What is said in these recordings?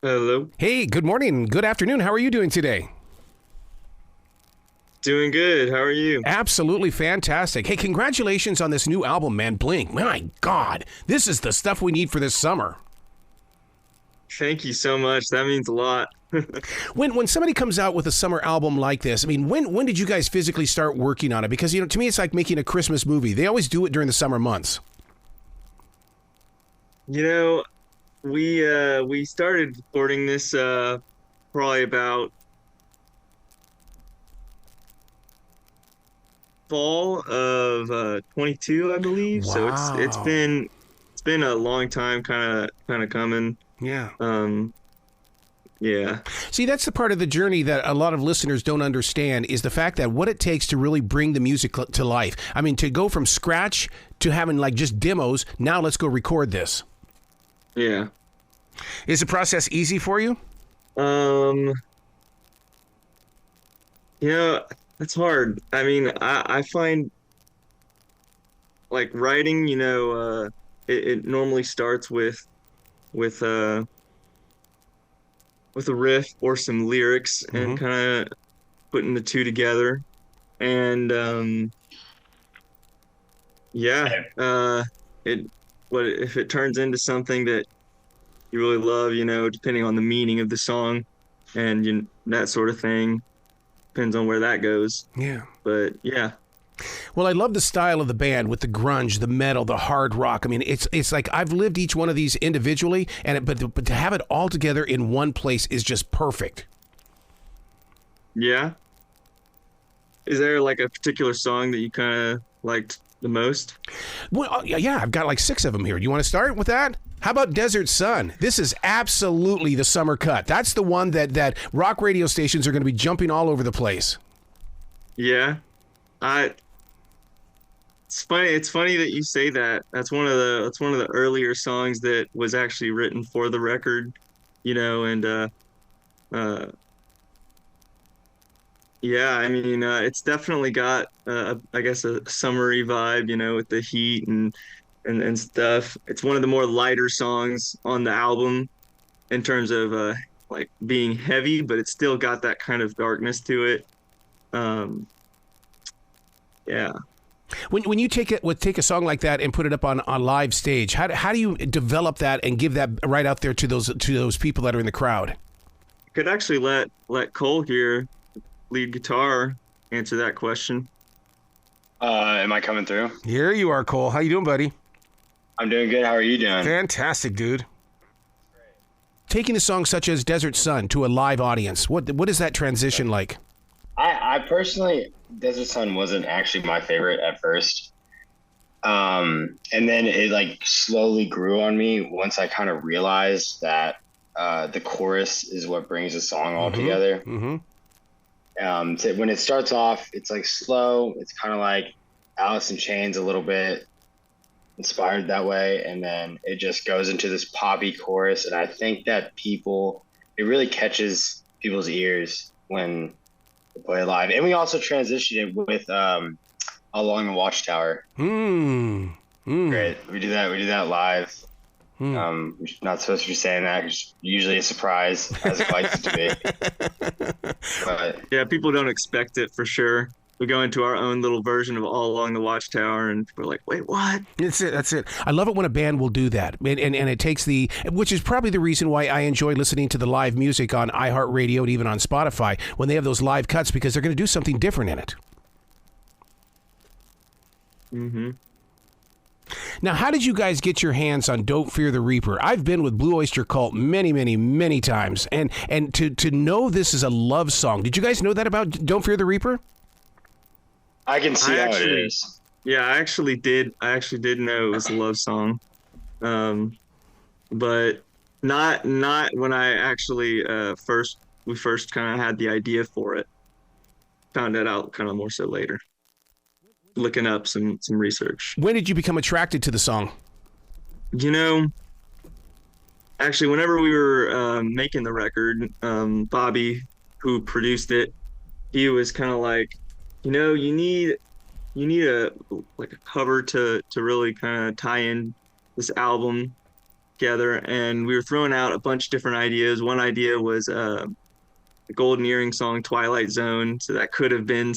Hello. Hey, good morning, good afternoon. How are you doing today? Doing good. How are you? Absolutely fantastic. Hey, congratulations on this new album, man. Blink. My God, this is the stuff we need for this summer. Thank you so much. That means a lot. When somebody comes out with a summer album like this, I mean, when did you guys physically start working on it? Because to me, it's like making a Christmas movie. They always do it during the summer months. You know, we started recording this probably about fall of 22, I believe. So it's Wow. been a long time kind of coming. Yeah. Um yeah. See, that's the part of the journey that a lot of listeners don't understand is the fact that what it takes to really bring the music to life. I mean, to go from scratch to having like just demos, now let's go record this. Yeah. Is the process easy for you? Um you know, that's hard. I mean, I find like writing, it normally starts with uh with a riff or some lyrics and Mm-hmm. kind of putting the two together. And yeah, it what if it turns into something that you really love, depending on the meaning of the song and that sort of thing, depends on where that goes. Yeah. But yeah. Well, I love the style of the band with the grunge, the metal, the hard rock. I mean, it's like I've lived each one of these individually, but to have it all together in one place is just perfect. Yeah. Is there like a particular song that you kind of liked the most? Well, yeah, I've got like 6 of them here. Do you want to start with that? How about Desert Sun? This is absolutely the summer cut. That's the one that rock radio stations are going to be jumping all over the place. Yeah. I It's funny that you say that. That's one of the earlier songs that was actually written for the record, and uh yeah, I mean, it's definitely got I guess a summery vibe, with the heat and stuff. It's one of the more lighter songs on the album in terms of like being heavy, but it's still got that kind of darkness to it. Um yeah. When you take a song like that and put it up on live stage, how do you develop that and give that right out there to those people that are in the crowd? Could actually let Cole here, lead guitar, answer that question. Am I coming through? Here you are, Cole. How you doing, buddy? I'm doing good. How are you doing? Fantastic, dude. Taking a song such as Desert Sun to a live audience, what is that transition like? I personally, Desert Sun wasn't actually my favorite at first. And then it like slowly grew on me once I kind of realized that the chorus is what brings the song all together. Mm-hmm. So when it starts off, it's like slow. It's kind of like Alice in Chains a little bit, inspired that way, and then it just goes into this poppy chorus, and I think that it really catches people's ears when they play it live. And we also transitioned it with Along the Watchtower. Great. We do that live. We're not supposed to be saying that. It's usually a surprise, as it likes to be. But Yeah, people don't expect it for sure. We go into our own little version of All Along the Watchtower, and we're like, wait, what? That's it. I love it when a band will do that. And it takes which is probably the reason why I enjoy listening to the live music on iHeartRadio and even on Spotify when they have those live cuts because they're going to do something different in it. Mm-hmm. Now, how did you guys get your hands on Don't Fear the Reaper? I've been with Blue Oyster Cult many, many, many times. And to know this is a love song, did you guys know that about Don't Fear the Reaper? I can see how it actually, is. yeah, I actually did. I actually did know it was a love song, but not when I actually we first kind of had the idea for it. Found that out kind of more so later, looking up some research. When did you become attracted to the song? You know, actually, whenever we were making the record, Bobby, who produced it, he was kind of like, you need a like a cover to really kind of tie in this album together, and we were throwing out a bunch of different ideas. One idea was the Golden Earring song "Twilight Zone," so that could have been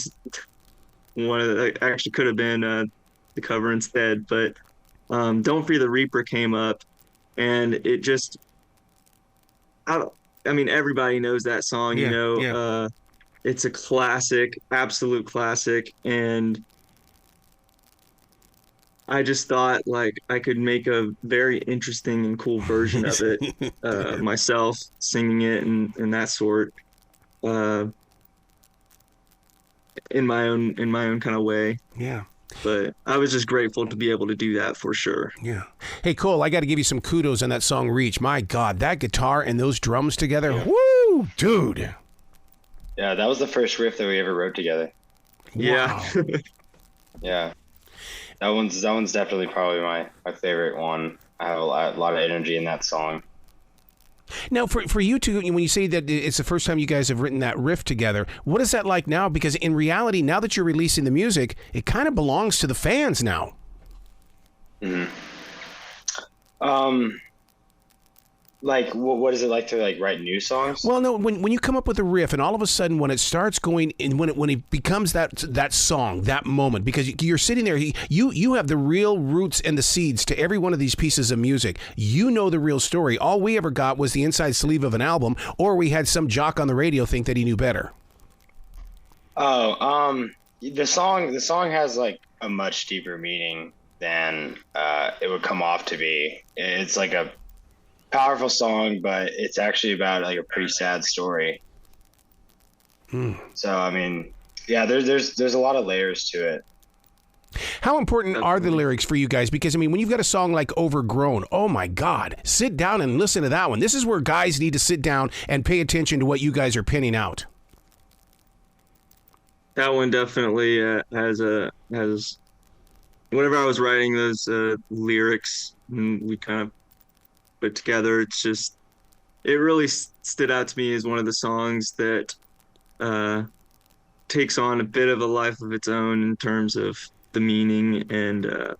one of the, actually could have been the cover instead. But "Don't Fear the Reaper" came up, and it just I mean, everybody knows that song, you Yeah, know. yeah. It's a classic, absolute classic, and I just thought like I could make a very interesting and cool version of it myself, singing it and that sort, uh, in my own kind of way. Yeah. But I was just grateful to be able to do that for sure. Yeah. Hey, Cole, I got to give you some kudos on that song "Reach." My God, that guitar and those drums together. Yeah. Woo, dude. Yeah, that was the first riff that we ever wrote together. Yeah. Wow. Yeah. That one's definitely probably my favorite one. I have a lot of energy in that song. Now, for you two, when you say that it's the first time you guys have written that riff together, what is that like now? Because in reality, now that you're releasing the music, it kind of belongs to the fans now. Mm-hmm. Like, what is it like to like write new songs? Well, no, when you come up with a riff, and all of a sudden when it starts going, and when it becomes that song, that moment, because you're sitting there, you have the real roots and the seeds to every one of these pieces of music. You know the real story. All we ever got was the inside sleeve of an album, or we had some jock on the radio think that he knew better. Oh, the song has like a much deeper meaning than it would come off to be. It's like a powerful song, but it's actually about like a pretty sad story. So I mean, yeah, there's a lot of layers to it. How important are the lyrics for you guys? Because I mean, when you've got a song like "Overgrown," oh my God, sit down and listen to that one. This is where guys need to sit down and pay attention to what you guys are pinning out. That one definitely has whenever I was writing those lyrics and we kind of put together, it really stood out to me as one of the songs that takes on a bit of a life of its own in terms of the meaning and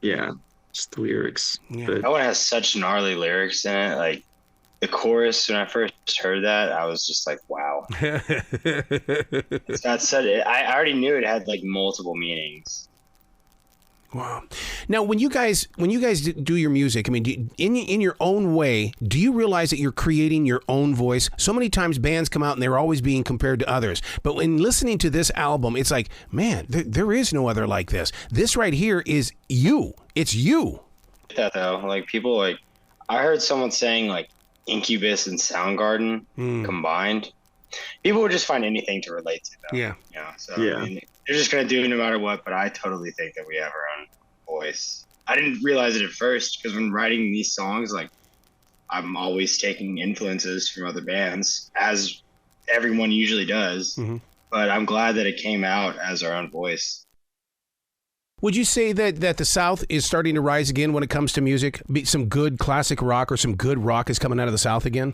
yeah, just the lyrics. Yeah. But That one has such gnarly lyrics in it. Like the chorus, when I first heard that, I was just like, wow. It's got such, I already knew it had like multiple meanings. Wow. Now, when you guys do your music, I mean, in your own way, do you realize that you're creating your own voice? So many times bands come out and they're always being compared to others. But when listening to this album, it's like, man, there is no other like this. This right here is you. It's you. That though, like people like, I heard someone saying like Incubus and Soundgarden combined. People would just find anything to relate to them. Yeah. You know, so Yeah. I mean, they're just gonna do it no matter what. But I totally think that we have our own voice. I didn't realize it at first because when writing these songs, like I'm always taking influences from other bands, as everyone usually does. Mm-hmm. But I'm glad that it came out as our own voice. Would you say that the South is starting to rise again when it comes to music? Some good classic rock or some good rock is coming out of the South again?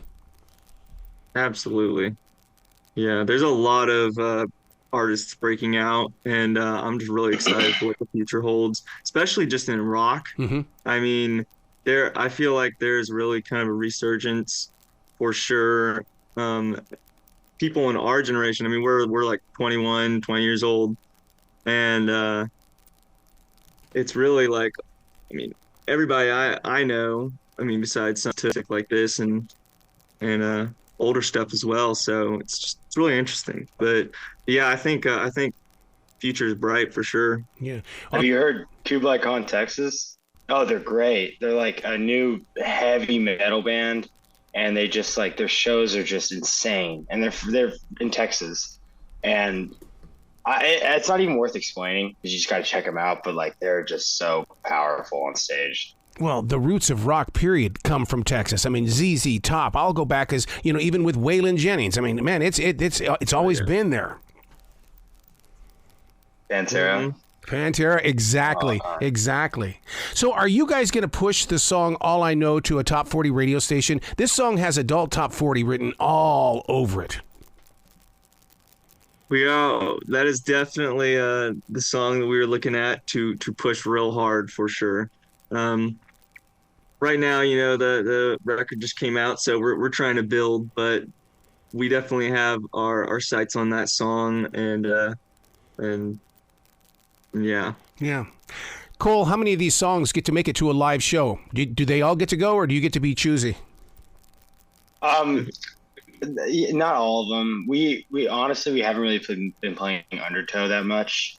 absolutely. Yeah, there's a lot of artists breaking out, and I'm just really excited for what the future holds, especially just in rock. Mm-hmm. I mean, I feel like there's really kind of a resurgence for sure. People in our generation, I mean, we're like 21, 20 years old, and it's really like, I mean, everybody I know, I mean, besides scientific like this and older stuff as well. So it's really interesting. But yeah, I think future is bright for sure. Yeah. Have you heard Kublai Khan, Texas? Oh, they're great. They're like a new heavy metal band, and they just like their shows are just insane. And they're in Texas, and it's not even worth explaining because you just got to check them out. But like they're just so powerful on stage. Well, the roots of rock, period, come from Texas. I mean, ZZ Top. I'll go back as even with Waylon Jennings. I mean, man, it's always been there. Pantera. Pantera, exactly. So are you guys going to push the song All I Know to a top 40 radio station? This song has adult top 40 written all over it. That is definitely the song that we were looking at to push real hard for sure. right now, the record just came out, so we're trying to build, but we definitely have our sights on that song, and yeah. Yeah. Cole, how many of these songs get to make it to a live show? Do they all get to go, or do you get to be choosy? Not all of them. We honestly we haven't really been playing Undertow that much.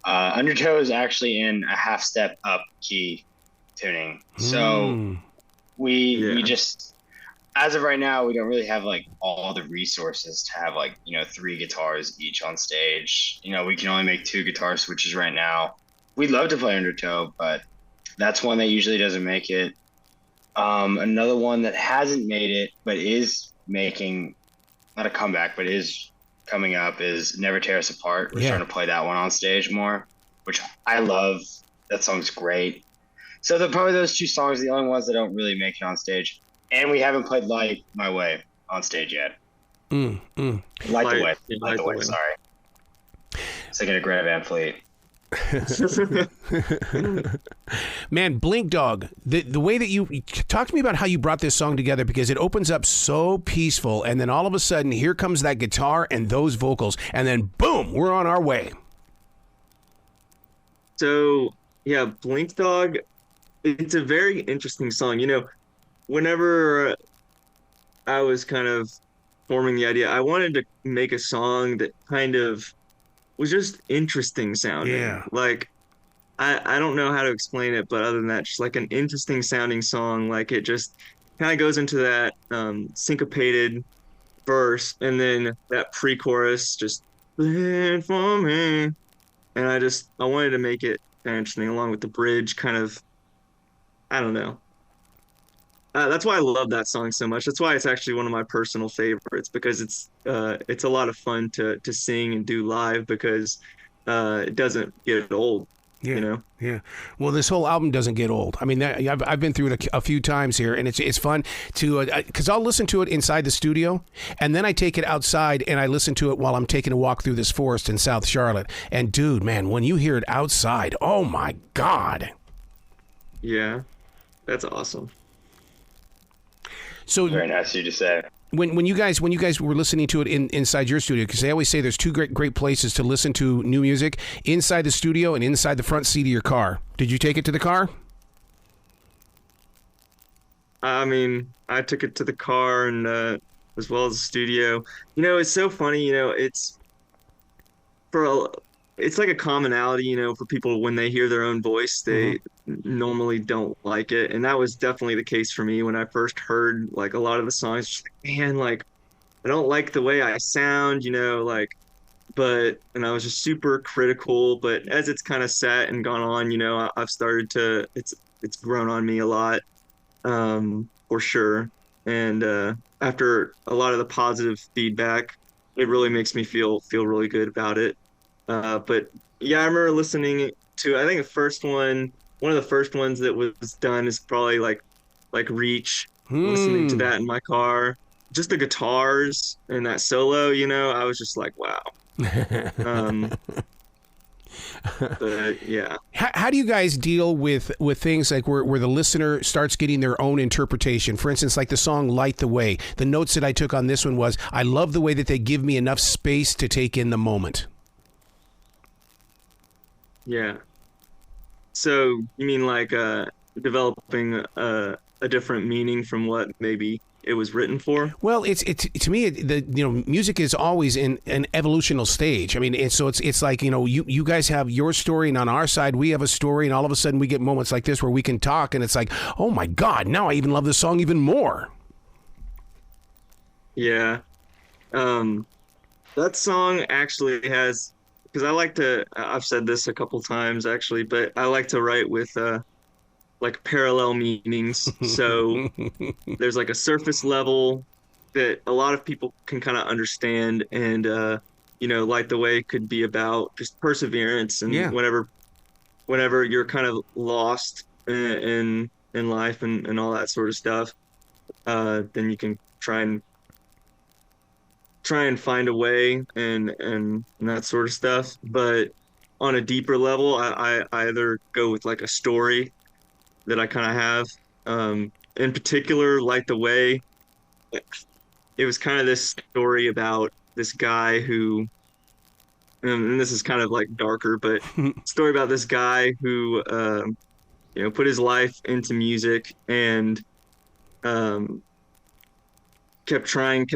Undertow is actually in a half step up key tuning, so we just, as of right now, we don't really have like all the resources to have like 3 guitars each on stage. We can only make 2 guitar switches right now. We'd love to play Undertow, but that's one that usually doesn't make it. Another one that hasn't made it but is making, not a comeback, but is coming up, is Never Tear Us Apart. We're starting to play that one on stage more, which I love. That song's great. So they're probably those 2 songs, the only ones that don't really make it on stage. And we haven't played Light My Way on stage yet. Light the Way, sorry. Second to Greta Van Fleet. Man, Blink Dog, the way that you talk to me about how you brought this song together, because it opens up so peaceful, and then all of a sudden here comes that guitar and those vocals, and then boom, we're on our way. So yeah, Blink Dog, it's a very interesting song. Whenever I was kind of forming the idea, I wanted to make a song that kind of was just interesting sounding. Yeah. Like, I don't know how to explain it, but other than that, just like an interesting sounding song. Like, it just kind of goes into that syncopated verse, and then that pre-chorus just play it for me. And I wanted to make it kind of interesting, along with the bridge kind of, I don't know. That's why I love that song so much. That's why it's actually one of my personal favorites, because it's a lot of fun to sing and do live, because it doesn't get old. Yeah, yeah. Well, this whole album doesn't get old. I mean, I've been through it a few times here, and it's fun to, because I'll listen to it inside the studio, and then I take it outside and I listen to it while I'm taking a walk through this forest in South Charlotte. And dude, man, when you hear it outside, oh my God. Yeah, that's awesome. So very nice of you to say. When you guys were listening to it inside your studio, because they always say there's 2 great places to listen to new music: inside the studio and inside the front seat of your car. Did you take it to the car? I mean, I took it to the car, and as well as the studio. It's so funny. It's like a commonality, for people when they hear their own voice, they normally don't like it. And that was definitely the case for me when I first heard like a lot of the songs. Just like, man, like I don't like the way I sound, and I was just super critical. But as it's kind of sat and gone on, I've started to, it's grown on me a lot, for sure. And after a lot of the positive feedback, it really makes me feel really good about it. But yeah, I remember listening to, I think one of the first ones that was done is probably like Reach, listening to that in my car, just the guitars and that solo, I was just like, wow. But yeah. How do you guys deal with things like where the listener starts getting their own interpretation? For instance, like the song Light the Way. The notes that I took on this one was, I love the way that they give me enough space to take in the moment. Yeah. So you mean like developing a different meaning from what maybe it was written for? Well, it's to me, music is always in an evolutional stage. I mean, it's like, you guys have your story, and on our side we have a story, and all of a sudden we get moments like this where we can talk, and it's like, oh my God, now I even love this song even more. Yeah. That song actually has, because I've said this a couple times actually, but I like to write with like parallel meanings. So there's like a surface level that a lot of people can kind of understand, and Light the Way could be about just perseverance, and whenever you're kind of lost in life and all that sort of stuff, then you can try and find a way and that sort of stuff. But on a deeper level, I either go with like a story that I kind of have, In particular, like the way it was kind of this story about this guy who, and this is kind of like darker, but story about this guy who, put his life into music and um, kept trying,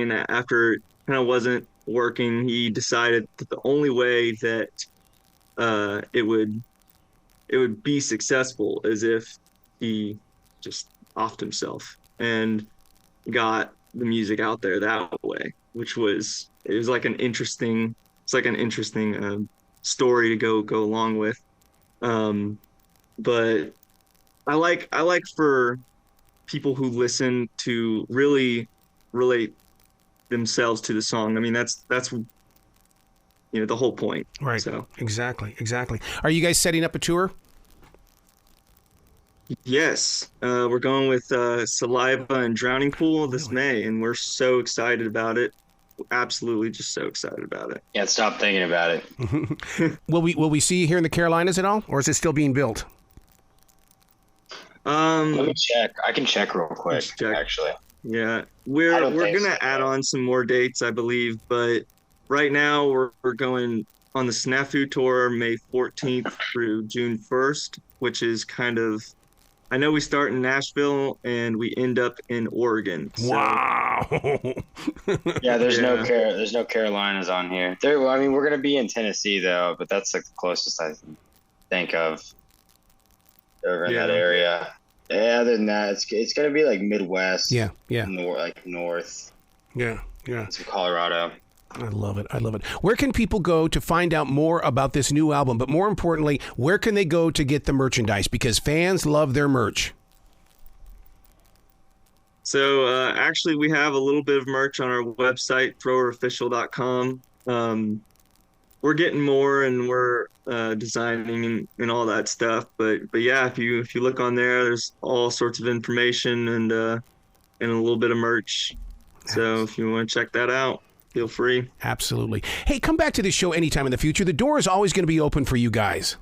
and after it kind of wasn't working, he decided that the only way that it would be successful is if he just offed himself and got the music out there that way, which was it was like an interesting it's like an interesting story to go along with. Um, but I like for people who listen to really relate themselves to the song. I mean, that's the whole point. Right. So Exactly. Are you guys setting up a tour? yes, we're going with Saliva and Drowning Pool this May, and we're so excited about it. Absolutely, just so excited about it. Can't stop thinking about it. Will we see you here in the Carolinas at all, or is it still being built? Let me check. I can check real quick. Actually, yeah, we're gonna add on some more dates, I believe, but right now we're going on the Snafu tour May 14th through June 1st, which is kind of. I know we start in Nashville and we end up in Oregon. So. Wow. Yeah, there's no Carolinas on here. Well, I mean, we're gonna be in Tennessee though, but that's like the closest I can think of over in that area. Yeah, other than that, it's gonna be like Midwest. Yeah. North. Yeah. Some Colorado. I love it. Where can people go to find out more about this new album? But more importantly, where can they go to get the merchandise? Because fans love their merch. So actually, we have a little bit of merch on our website, throwerofficial.com. We're getting more, and we're designing and all that stuff. But yeah, if you look on there, there's all sorts of information and a little bit of merch. So if you want to check that out, feel free. Absolutely. Hey, come back to this show anytime in the future. The door is always going to be open for you guys.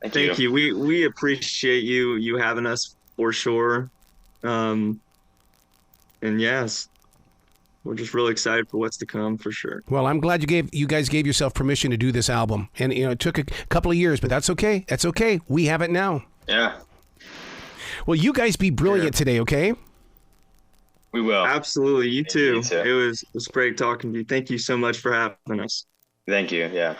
Thank you. We appreciate you having us for sure. And yes, we're just really excited for what's to come for sure. Well, I'm glad you guys gave yourself permission to do this album. And it took a couple of years, but that's okay. That's okay. We have it now. Yeah. Well, you guys be brilliant today, okay? We will. Absolutely. You too. It was great talking to you. Thank you so much for having us. Thank you. Yeah.